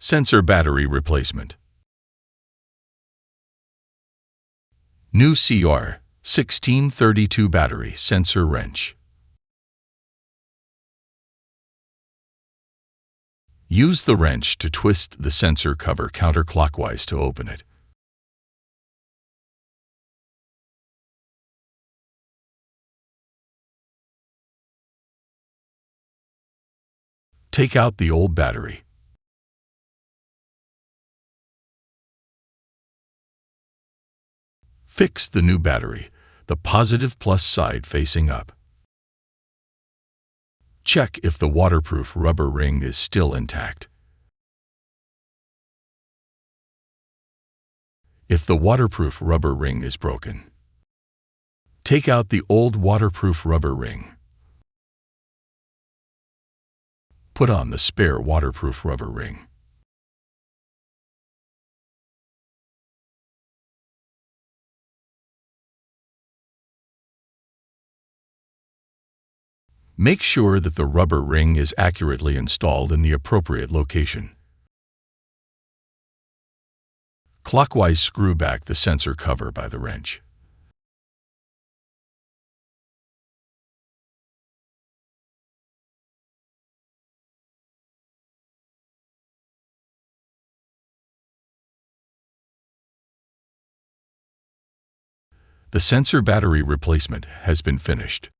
Sensor battery replacement. New CR1632 battery sensor wrench. Use the wrench to twist the sensor cover counterclockwise to open it. Take out the old battery. Fix the new battery, the positive plus side facing up. Check if the waterproof rubber ring is still intact. If the waterproof rubber ring is broken, take out the old waterproof rubber ring. Put on the spare waterproof rubber ring. Make sure that the rubber ring is accurately installed in the appropriate location. Clockwise screw back the sensor cover by the wrench. The sensor battery replacement has been finished.